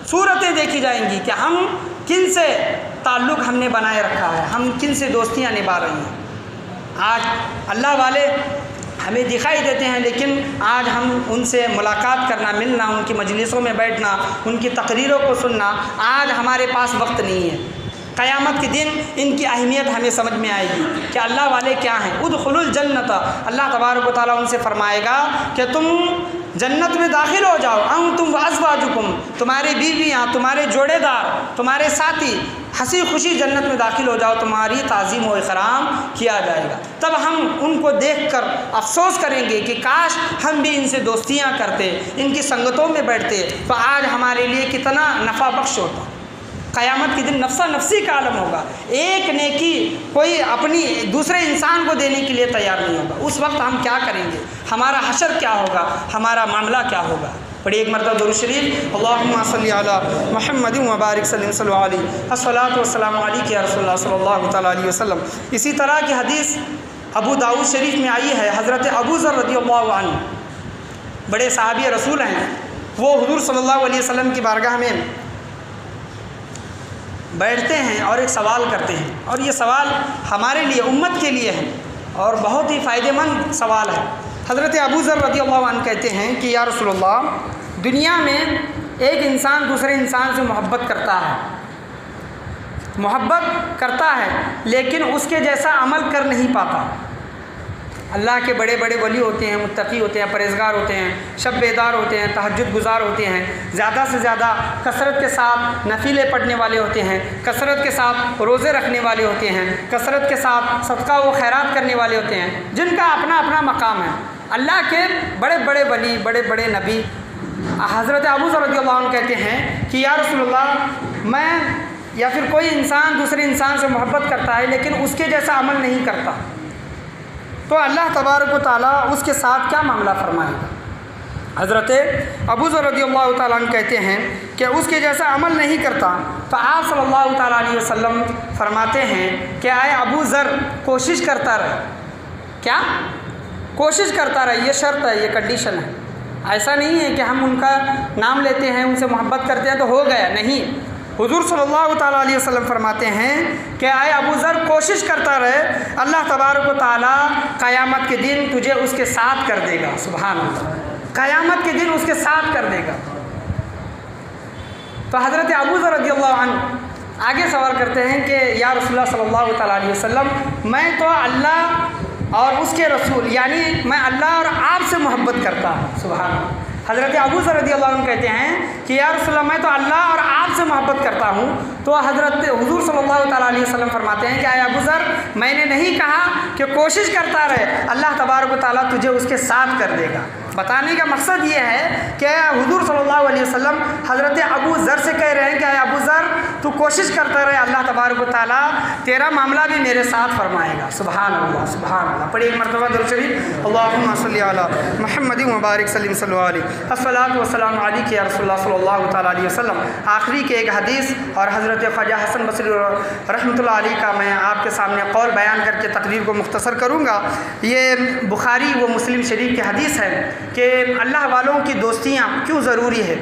صورتیں دیکھی جائیں گی کہ ہم کن سے تعلق ہم نے بنائے رکھا ہے، ہم کن سے دوستیاں نبھا رہے ہیں۔ آج اللہ والے ہمیں دکھائی دیتے ہیں لیکن آج ہم ان سے ملاقات کرنا، ملنا، ان کی مجلسوں میں بیٹھنا، ان کی تقریروں کو سننا، آج ہمارے پاس وقت نہیں ہے۔ قیامت کے دن ان کی اہمیت ہمیں سمجھ میں آئے گی کہ اللہ والے کیا ہیں۔ ادخلوا الجنت، اللہ تبارک و تعالیٰ ان سے فرمائے گا کہ تم جنت میں داخل ہو جاؤ، انتم وازواجکم، تمہاری بیویاں، تمہارے جوڑے دار، تمہارے ساتھی ہنسی خوشی جنت میں داخل ہو جاؤ، تمہاری تعظیم و اکرام کیا جائے گا۔ تب ہم ان کو دیکھ کر افسوس کریں گے کہ کاش ہم بھی ان سے دوستیاں کرتے، ان کی سنگتوں میں بیٹھتے تو آج ہمارے لیے کتنا نفع بخش ہوتا۔ قیامت کے دن نفسا نفسی کا عالم ہوگا، ایک نیکی کوئی اپنی دوسرے انسان کو دینے کے لیے تیار نہیں ہوگا۔ اس وقت ہم کیا کریں گے، ہمارا حشر کیا ہوگا، ہمارا معاملہ کیا ہوگا؟ پڑھی ایک مرتبہ درود شریف، اللہم صلی علی محمد وبارک صلی اللہ علیہ الصلاۃ والسلام علیک یا رسول اللہ صلی اللہ تعالیٰ علیہ وسلم۔ اسی طرح کی حدیث ابو داؤد شریف میں آئی ہے، حضرت ابو ذر رضی اللہ عنہ بڑے صحابی رسول ہیں، وہ حضور صلی اللہ علیہ وسلم کی بارگاہ میں بیٹھتے ہیں اور ایک سوال کرتے ہیں، اور یہ سوال ہمارے لیے امت کے لیے ہے اور بہت ہی فائدہ مند سوال ہے۔ حضرت ابو ذر رضی اللہ عنہ کہتے ہیں کہ یا رسول اللہ، دنیا میں ایک انسان دوسرے انسان سے محبت کرتا ہے لیکن اس کے جیسا عمل کر نہیں پاتا۔ اللہ کے بڑے بڑے ولی ہوتے ہیں، متقی ہوتے ہیں، پرہیزگار ہوتے ہیں، شب بیدار ہوتے ہیں، تہجد گزار ہوتے ہیں، زیادہ سے زیادہ کثرت کے ساتھ نفلیں پڑھنے والے ہوتے ہیں، کثرت کے ساتھ روزے رکھنے والے ہوتے ہیں، کثرت کے ساتھ صدقہ و خیرات کرنے والے ہوتے ہیں، جن کا اپنا اپنا مقام ہے۔ اللہ کے بڑے بڑے ولی، بڑے بڑے نبی، حضرت ابو ذر رضی اللہ عنہ کہتے ہیں کہ یا رسول اللہ، میں یا پھر کوئی انسان دوسرے انسان سے محبت کرتا ہے لیکن اس کے جیسا عمل نہیں کرتا، تو اللہ تبارک و تعالیٰ اس کے ساتھ کیا معاملہ فرمائے گا؟ حضرت ابو ذر رضی اللہ تعالیٰ عنہ کہتے ہیں کہ اس کے جیسا عمل نہیں کرتا، تو آپ صلی اللہ تعالیٰ علیہ وسلم فرماتے ہیں کہ اے ابو ذر، کوشش کرتا رہے۔ کیا کوشش کرتا رہے؟ یہ شرط ہے، یہ کنڈیشن ہے۔ ایسا نہیں ہے کہ ہم ان کا نام لیتے ہیں، ان سے محبت کرتے ہیں تو ہو گیا، نہیں۔ حضور صلی اللہ تعالیٰ علیہ وسلم فرماتے ہیں کہ اے ابو ذر، کوشش کرتا رہے، اللہ تبارک و تعالیٰ قیامت کے دن تجھے اس کے ساتھ کر دے گا۔ سبحان اللہ، قیامت کے دن اس کے ساتھ کر دے گا۔ تو حضرت ابو ذر رضی اللہ عنہ آگے سوال کرتے ہیں کہ یا رسول اللہ صلی اللہ تعالیٰ علیہ وسلم، میں تو اللہ اور اس کے رسول، یعنی میں اللہ اور آپ سے محبت کرتا ہوں۔ سبحان اللہ۔ حضرت ابو ذر رضی اللہ عنہ کہتے ہیں کہ یا رسول اللہ، میں تو اللہ اور آپ سے محبت کرتا ہوں۔ تو حضرت حضور صلی اللہ تعالیٰ علیہ وسلم فرماتے ہیں کہ اے ابو ذر، میں نے نہیں کہا کہ کوشش کرتا رہے، اللہ تبارک و تعالیٰ تجھے اس کے ساتھ کر دے گا۔ بتانے کا مقصد یہ ہے کہ حضور صلی اللہ علیہ وسلم حضرت ابو ذر سے کہہ رہے ہیں کہ اے ابو ذر، تو کوشش کرتا رہے، اللہ تبارک و تعالیٰ تیرا معاملہ بھی میرے ساتھ فرمائے گا۔ سبحان اللہ، سبحان اللہ۔ پڑھی ایک مرتبہ درود شریف، اللہم صلی علی محمد وبارک صلی اللہ علیہ الصلاۃ والسلام علیک یا رسول اللہ صلی اللہ تعالیٰ علیہ وسلم۔ آخری کے ایک حدیث اور حضرت خواجہ حسن بصری رحمۃ اللہ علیہ کا میں آپ کے سامنے قول بیان کر کے تقریر کو مختصر کروں گا۔ یہ بخاری و مسلم شریف کی حدیث ہے کہ اللہ والوں کی دوستیاں کیوں ضروری ہے۔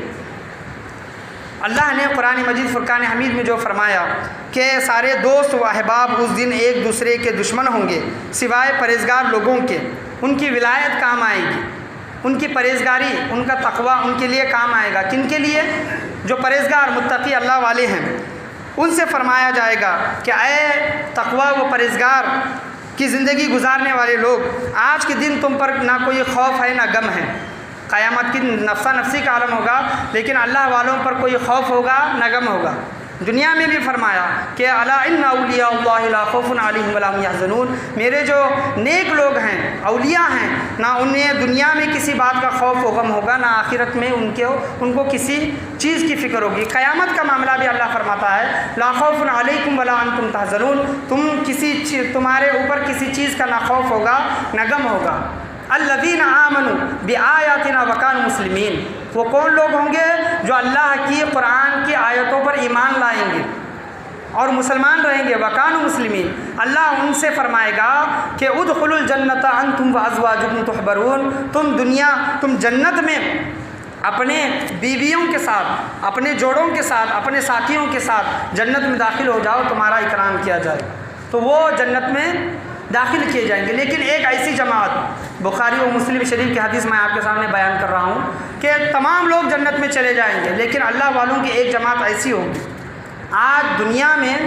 اللہ نے قرآن مجید فرقان حمید میں جو فرمایا کہ سارے دوست و احباب اس دن ایک دوسرے کے دشمن ہوں گے سوائے پرہیزگار لوگوں کے، ان کی ولایت کام آئے گی، ان کی پرہیزگاری، ان کا تقوی ان کے لیے کام آئے گا۔ کن کے لیے؟ جو پرہیزگار متقی اللہ والے ہیں، ان سے فرمایا جائے گا کہ اے تقوی و پرہیزگار کی زندگی گزارنے والے لوگ، آج کے دن تم پر نہ کوئی خوف ہے نہ غم ہے۔ قیامت کی نفسا نفسی کا عالم ہوگا، لیکن اللہ والوں پر کوئی خوف ہوگا نہ غم ہوگا۔ دنیا میں بھی فرمایا کہ الا ان اولیاء اللہ لا خوف علیہم ولا هم یحزنون، میرے جو نیک لوگ ہیں، اولیاء ہیں، نہ انہیں دنیا میں کسی بات کا خوف و غم ہوگا، نہ آخرت میں ان کو کسی چیز کی فکر ہوگی۔ قیامت کا معاملہ بھی اللہ فرماتا ہے لا خوف علیکم ولا انتم تحزنون، تمہارے اوپر کسی چیز کا نہ خوف ہوگا نہ غم ہوگا۔ الذین آمنوا بآیاتنا وکانوا مسلمین، وہ کون لوگ ہوں گے؟ جو اللہ کی قرآن کی آیتوں پر ایمان لائیں گے اور مسلمان رہیں گے۔ وکانوا مسلمین، اللہ ان سے فرمائے گا کہ ادخلوا الجنۃ انتم وازواجکم تحبرون، تم جنت میں اپنے بیویوں کے ساتھ، اپنے جوڑوں کے ساتھ، اپنے ساتھیوں کے ساتھ جنت میں داخل ہو جاؤ، تمہارا اکرام کیا جائے گا۔ تو وہ جنت میں داخل کیے جائیں گے۔ لیکن ایک ایسی جماعت، بخاری و مسلم شریف کی حدیث میں آپ کے سامنے بیان کر رہا ہوں کہ تمام لوگ جنت میں چلے جائیں گے، لیکن اللہ والوں کی ایک جماعت ایسی ہوگی۔ آج دنیا میں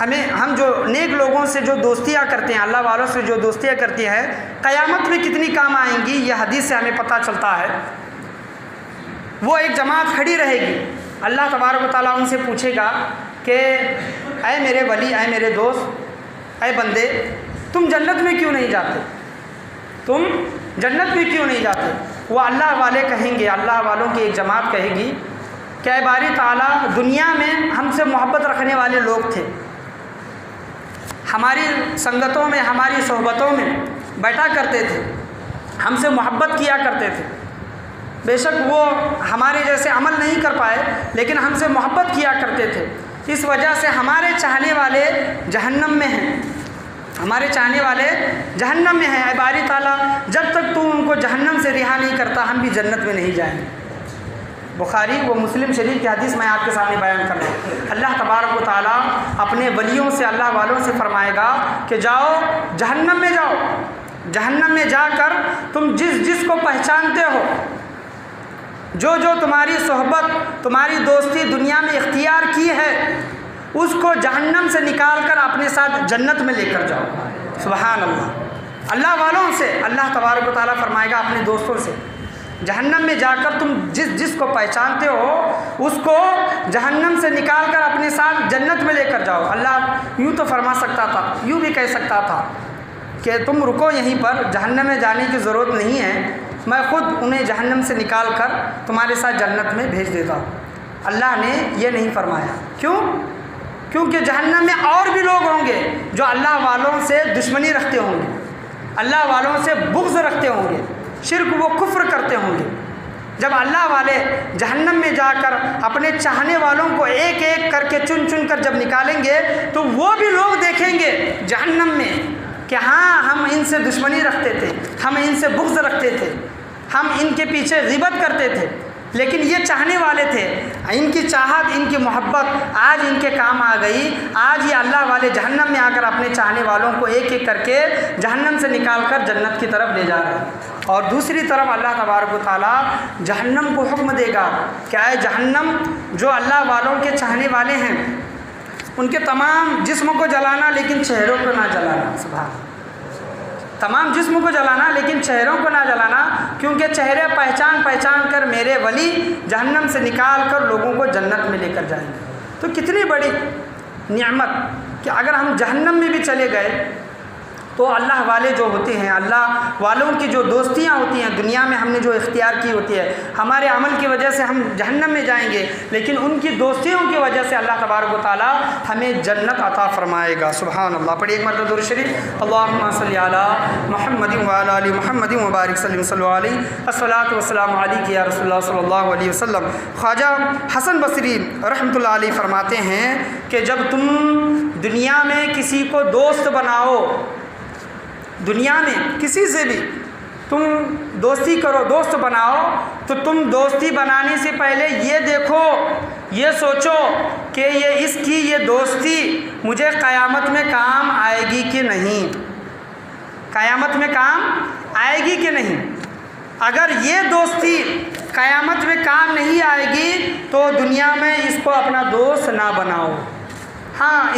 ہم جو نیک لوگوں سے جو دوستیاں کرتے ہیں، اللہ والوں سے جو دوستیاں کرتی ہیں، قیامت میں کتنی کام آئیں گی، یہ حدیث سے ہمیں پتہ چلتا ہے۔ وہ ایک جماعت کھڑی رہے گی، اللہ تبارک و تعالیٰ ان سے پوچھے گا کہ اے میرے ولی، اے میرے دوست، اے بندے، تم جنت میں کیوں نہیں جاتے؟ تم جنت میں کیوں نہیں جاتے؟ وہ اللہ والے کہیں گے، اللہ والوں کی ایک جماعت کہے گی کہ اے باری تعالیٰ، دنیا میں ہم سے محبت رکھنے والے لوگ تھے، ہماری سنگتوں میں، ہماری صحبتوں میں بیٹھا کرتے تھے، ہم سے محبت کیا کرتے تھے، بے شک وہ ہمارے جیسے عمل نہیں کر پائے لیکن ہم سے محبت کیا کرتے تھے، اس وجہ سے ہمارے چاہنے والے جہنم میں ہیں، ہمارے چاہنے والے جہنم میں ہیں۔ اے باری تعالیٰ، جب تک تو ان کو جہنم سے رہا نہیں کرتا ہم بھی جنت میں نہیں جائیں گے۔ بخاری و مسلم شریف کی حدیث میں آپ کے سامنے بیان کر رہا ہوں۔ اللہ تبارک و تعالیٰ اپنے ولیوں سے، اللہ والوں سے فرمائے گا کہ جاؤ جہنم میں، جاؤ جہنم میں جا کر تم جس جس کو پہچانتے ہو، جو جو تمہاری صحبت، تمہاری دوستی دنیا میں اختیار کی ہے، اس کو جہنم سے نکال کر اپنے ساتھ جنت میں لے کر جاؤ۔ سبحان اللہ۔ اللہ والوں سے اللہ تبارک و تعالیٰ فرمائے گا اپنے دوستوں سے، جہنم میں جا کر تم جس جس کو پہچانتے ہو اس کو جہنم سے نکال کر اپنے ساتھ جنت میں لے کر جاؤ۔ اللہ یوں تو فرما سکتا تھا، یوں بھی کہہ سکتا تھا کہ تم رکو یہیں پر، جہنم میں جانے کی ضرورت نہیں ہے، میں خود انہیں جہنم سے نکال کر تمہارے ساتھ جنت میں بھیج دیتا ہوں۔ اللہ نے یہ نہیں فرمایا۔ کیوں؟ کیونکہ جہنم میں اور بھی لوگ ہوں گے جو اللہ والوں سے دشمنی رکھتے ہوں گے، اللہ والوں سے بغض رکھتے ہوں گے، شرک و کفر کرتے ہوں گے۔ جب اللہ والے جہنم میں جا کر اپنے چاہنے والوں کو ایک ایک کر کے چن چن کر جب نکالیں گے تو وہ بھی لوگ دیکھیں گے جہنم میں کہ ہاں ہم ان سے دشمنی رکھتے تھے، ہم ان سے بغض رکھتے تھے، ہم ان کے پیچھے غیبت کرتے تھے، لیکن یہ چاہنے والے تھے، ان کی چاہت، ان کی محبت آج ان کے کام آ گئی۔ آج یہ اللہ والے جہنم میں آ کر اپنے چاہنے والوں کو ایک ایک کر کے جہنم سے نکال کر جنت کی طرف لے جا رہے ہیں۔ اور دوسری طرف اللہ تبارک و تعالیٰ جہنم کو حکم دے گا کہ اے جہنم، جو اللہ والوں کے چاہنے والے ہیں ان کے تمام جسم کو جلانا لیکن چہروں کو نہ جلانا۔ سبحان، تمام جسم کو جلانا لیکن چہروں کو نہ جلانا، کیونکہ چہرے پہچان پہچان کر میرے ولی جہنم سے نکال کر لوگوں کو جنت میں لے کر جائیں گے۔ تو کتنی بڑی نعمت کہ اگر ہم جہنم میں بھی چلے گئے تو اللہ والے جو ہوتے ہیں، اللہ والوں کی جو دوستیاں ہوتی ہیں دنیا میں ہم نے جو اختیار کی ہوتی ہے، ہمارے عمل کی وجہ سے ہم جہنم میں جائیں گے لیکن ان کی دوستیوں کی وجہ سے اللہ تبارک و تعالیٰ ہمیں جنت عطا فرمائے گا۔ سبحان اللہ۔ پڑھیے ایک مرتبہ درود شریف، اللہم صلی علی محمد وعلی آل محمد وبارک وسلم، صلی اللہ علیہ الصلاۃ والسلام علیک یا رسول اللہ صلی اللہ علیہ وسلم۔ خواجہ حسن بصری رحمۃ اللہ علیہ فرماتے ہیں کہ جب تم دنیا میں کسی کو دوست بناؤ، دنیا میں کسی سے بھی تم دوستی کرو، دوست بناؤ، تو تم دوستی بنانے سے پہلے یہ دیکھو، یہ سوچو کہ اس کی یہ دوستی مجھے قیامت میں کام آئے گی کہ نہیں، قیامت میں کام آئے گی کہ نہیں۔ اگر یہ دوستی قیامت میں کام نہیں آئے گی تو دنیا میں اس کو اپنا دوست نہ بناؤ۔ ہاں،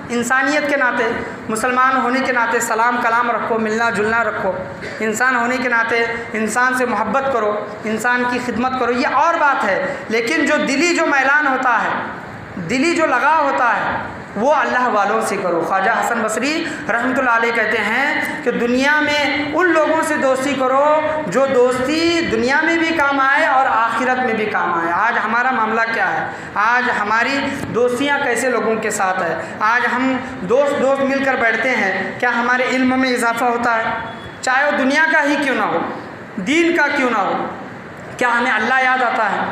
انسانیت کے ناطے، مسلمان ہونے کے ناطے سلام کلام رکھو، ملنا جلنا رکھو، انسان ہونے کے ناطے انسان سے محبت کرو، انسان کی خدمت کرو، یہ اور بات ہے، لیکن جو دلی جو میلان ہوتا ہے، دلی جو لگاؤ ہوتا ہے وہ اللہ والوں سے کرو۔ خواجہ حسن بصری رحمۃ اللہ علیہ کہتے ہیں کہ دنیا میں ان لوگوں سے دوستی کرو جو دوستی دنیا میں بھی کام آئے اور آخرت میں بھی کام آئے۔ آج ہمارا معاملہ کیا ہے؟ آج ہماری دوستیاں کیسے لوگوں کے ساتھ ہے؟ آج ہم دوست مل کر بیٹھتے ہیں، کیا ہمارے علم میں اضافہ ہوتا ہے؟ چاہے وہ دنیا کا ہی کیوں نہ ہو، دین کا کیوں نہ ہو، کیا ہمیں اللہ یاد آتا ہے؟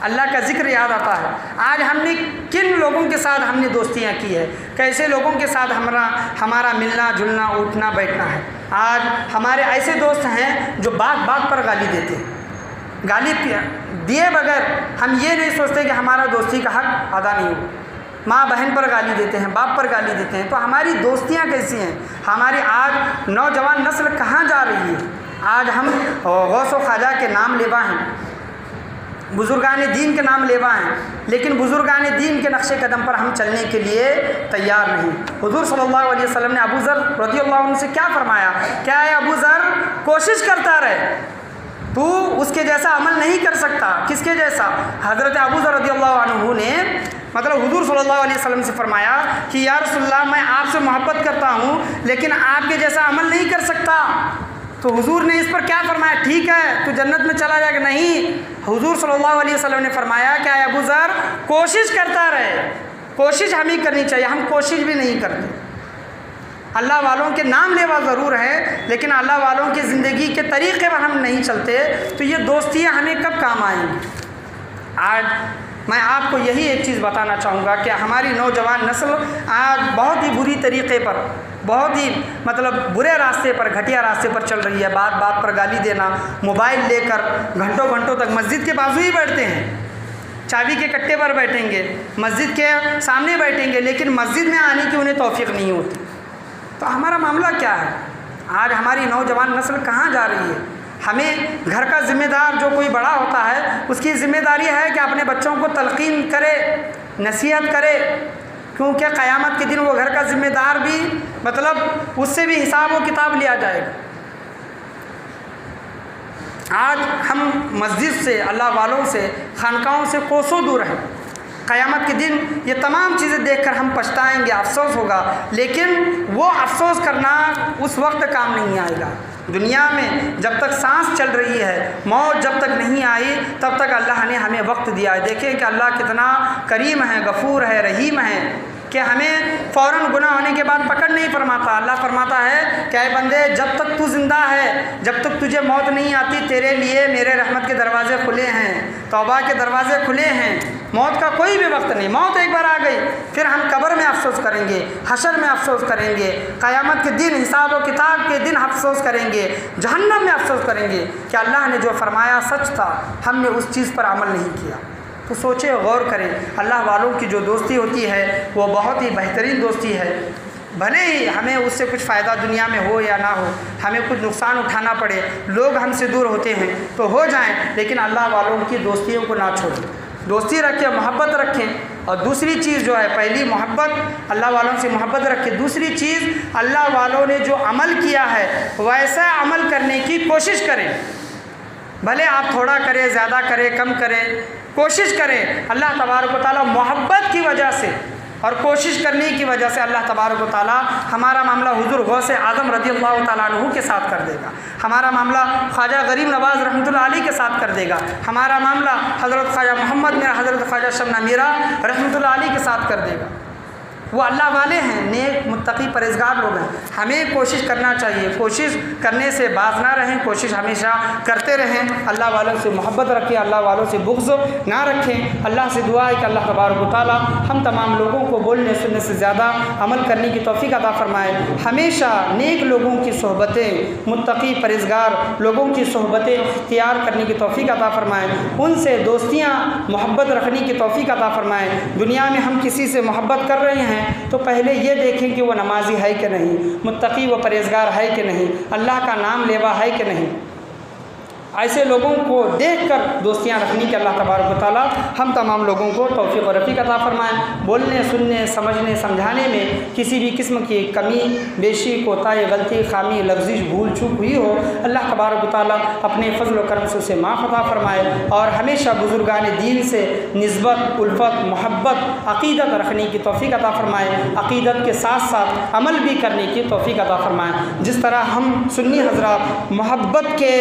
اللہ کا ذکر یاد آتا ہے؟ آج ہم نے کن لوگوں کے ساتھ ہم نے دوستیاں کی ہے، کیسے لوگوں کے ساتھ ہمارا ملنا جلنا اٹھنا بیٹھنا ہے؟ آج ہمارے ایسے دوست ہیں جو بات پر گالی دیتے ہیں، گالی دیے بغیر ہم یہ نہیں سوچتے کہ ہمارا دوستی کا حق ادا نہیں ہو، ماں بہن پر گالی دیتے ہیں، باپ پر گالی دیتے ہیں۔ تو ہماری دوستیاں کیسی ہیں؟ ہماری آج نوجوان نسل کہاں جا رہی ہے؟ آج ہم غوث و خواجہ کے نام لیوا ہیں، بزرگان دین کے نام لیوا ہیں، لیکن بزرگان دین کے نقش قدم پر ہم چلنے کے لیے تیار نہیں۔ حضور صلی اللہ علیہ وسلم نے ابو ذر رضی اللہ عنہ سے کیا فرمایا؟ کیا ہے ابو ذر، کوشش کرتا رہے، تو اس کے جیسا عمل نہیں کر سکتا۔ کس کے جیسا؟ حضرت ابو ذر رضی اللہ عنہ نے حضور صلی اللہ علیہ وسلم سے فرمایا کہ یا رسول اللہ میں آپ سے محبت کرتا ہوں لیکن آپ کے جیسا عمل نہیں کر سکتا۔ تو حضور نے اس پر کیا فرمایا؟ ٹھیک ہے تو جنت میں چلا جائے گا؟ نہیں، حضور صلی اللہ علیہ وسلم نے فرمایا کہ اے ابو ذر کوشش کرتا رہے، کوشش ہمیں کرنی چاہیے، ہم کوشش بھی نہیں کرتے۔ اللہ والوں کے نام لیوا ضرور ہے لیکن اللہ والوں کی زندگی کے طریقے پر ہم نہیں چلتے، تو یہ دوستیاں ہمیں کب کام آئیں گی؟ آج میں آپ کو یہی ایک چیز بتانا چاہوں گا کہ ہماری نوجوان نسل آج بہت ہی بری طریقے پر، بہت ہی برے راستے پر، گھٹیا راستے پر چل رہی ہے۔ بات بات پر گالی دینا، موبائل لے کر گھنٹوں گھنٹوں تک مسجد کے بازو ہی بیٹھتے ہیں، چابی کے کٹے پر بیٹھیں گے، مسجد کے سامنے بیٹھیں گے، لیکن مسجد میں آنے کی انہیں توفیق نہیں ہوتی۔ تو ہمارا معاملہ کیا ہے؟ آج ہماری نوجوان نسل کہاں جا رہی ہے؟ ہمیں گھر کا ذمہ دار جو کوئی بڑا ہوتا ہے اس کی ذمہ داری ہے کہ اپنے بچوں کو تلقین کرے، نصیحت کرے، کیونکہ قیامت کے دن وہ گھر کا ذمہ دار بھی اس سے بھی حساب و کتاب لیا جائے گا۔ آج ہم مسجد سے، اللہ والوں سے، خانقاہوں سے کوسوں دور ہیں۔ قیامت کے دن یہ تمام چیزیں دیکھ کر ہم پچھتائیں گے، افسوس ہوگا، لیکن وہ افسوس کرنا اس وقت کام نہیں آئے گا۔ دنیا میں جب تک سانس چل رہی ہے، موت جب تک نہیں آئی، تب تک اللہ نے ہمیں وقت دیا ہے۔ دیکھیں کہ اللہ کتنا کریم ہے، غفور ہے، رحیم ہے، کہ ہمیں فوراً گناہ ہونے کے بعد پکڑ نہیں فرماتا۔ اللہ فرماتا ہے کہ اے بندے جب تک تو زندہ ہے، جب تک تجھے موت نہیں آتی، تیرے لیے میرے رحمت کے دروازے کھلے ہیں، توبہ کے دروازے کھلے ہیں، موت کا کوئی بھی وقت نہیں۔ موت ایک بار آ گئی، پھر ہم قبر میں افسوس کریں گے، حشر میں افسوس کریں گے، قیامت کے دن، حساب و کتاب کے دن افسوس کریں گے، جہنم میں افسوس کریں گے کہ اللہ نے جو فرمایا سچ تھا، ہم نے اس چیز پر عمل نہیں کیا۔ تو سوچیں، غور کریں، اللہ والوں کی جو دوستی ہوتی ہے وہ بہت ہی بہترین دوستی ہے۔ بھلے ہی ہمیں اس سے کچھ فائدہ دنیا میں ہو یا نہ ہو، ہمیں کچھ نقصان اٹھانا پڑے، لوگ ہم سے دور ہوتے ہیں تو ہو جائیں، لیکن اللہ والوں کی دوستیوں کو نہ چھوڑیں، دوستی رکھیں، محبت رکھیں۔ اور دوسری چیز جو ہے، پہلی محبت، اللہ والوں سے محبت رکھیں، دوسری چیز اللہ والوں نے جو عمل کیا ہے ویسا عمل کرنے کی کوشش کریں۔ بھلے آپ تھوڑا کریں، زیادہ کریں، کم کریں، کوشش کریں۔ اللہ تبارک و تعالیٰ محبت کی وجہ سے اور کوشش کرنے کی وجہ سے اللہ تبارک و تعالیٰ ہمارا معاملہ حضور غوث اعظم رضی اللہ تعالیٰ عنہ کے ساتھ کر دے گا، ہمارا معاملہ خواجہ غریب نواز رحمۃ اللہ علیہ کے ساتھ کر دے گا، ہمارا معاملہ حضرت خواجہ محمد میرا حضرت خواجہ شمنا میرا رحمۃ اللہ علیہ کے ساتھ کر دے گا۔ وہ اللہ والے ہیں، نیک متقی پرہیزگار لوگ ہیں۔ ہمیں کوشش کرنا چاہیے، کوشش کرنے سے باز نہ رہیں، کوشش ہمیشہ کرتے رہیں، اللہ والوں سے محبت رکھیں، اللہ والوں سے بغض نہ رکھیں۔ اللہ سے دعا ہے کہ اللہ تبارک و تعالیٰ ہم تمام لوگوں کو بولنے سننے سے زیادہ عمل کرنے کی توفیق عطا فرمائے۔ ہمیشہ نیک لوگوں کی صحبتیں، متقی پرہیزگار لوگوں کی صحبتیں اختیار کرنے کی توفیق عطا فرمائے، ان سے دوستیاں، محبت رکھنے کی توفیق عطا فرمائے۔ دنیا میں ہم کسی سے محبت کر رہے ہیں تو پہلے یہ دیکھیں کہ وہ نمازی ہے کہ نہیں، متقی و پرہیزگار ہے کہ نہیں، اللہ کا نام لیوا ہے کہ نہیں۔ ایسے لوگوں کو دیکھ کر دوستیاں رکھنی کہ اللہ تبارک و تعالیٰ ہم تمام لوگوں کو توفیق و رفیق عطا فرمائیں۔ بولنے، سننے، سمجھنے، سمجھانے میں کسی بھی قسم کی کمی بیشی، کوتاہی، غلطی، خامی، لفظی بھول چوک ہوئی ہو، اللہ تبارک و تعالیٰ اپنے فضل و کرم سے اسے معاف عطا فرمائے، اور ہمیشہ بزرگان دین سے نسبت، الفت، محبت، عقیدت رکھنے کی توفیق عطا فرمائے، عقیدت کے ساتھ ساتھ عمل بھی کرنے کی توفیق عطا فرمائے۔ جس طرح ہم سنی حضرات محبت کے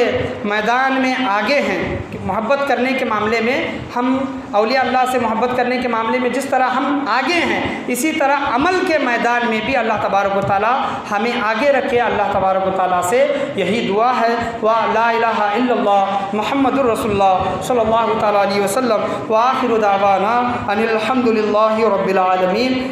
میدان میں آگے ہیں، محبت کرنے کے معاملے میں ہم اولیاء اللہ سے محبت کرنے کے معاملے میں جس طرح ہم آگے ہیں، اسی طرح عمل کے میدان میں بھی اللہ تبارک و تعالیٰ ہمیں آگے رکھے۔ اللہ تبارک و تعالیٰ سے یہی دعا ہے، وَلَا إِلَٰهَ إِلَّا اللَّهُ مُحَمَّدٌ رَّسُولُ اللَّهِ صلی اللہ تعالیٰ علیہ وسلم، وآخر دعوانا ان الحمد للہ رب العالمین۔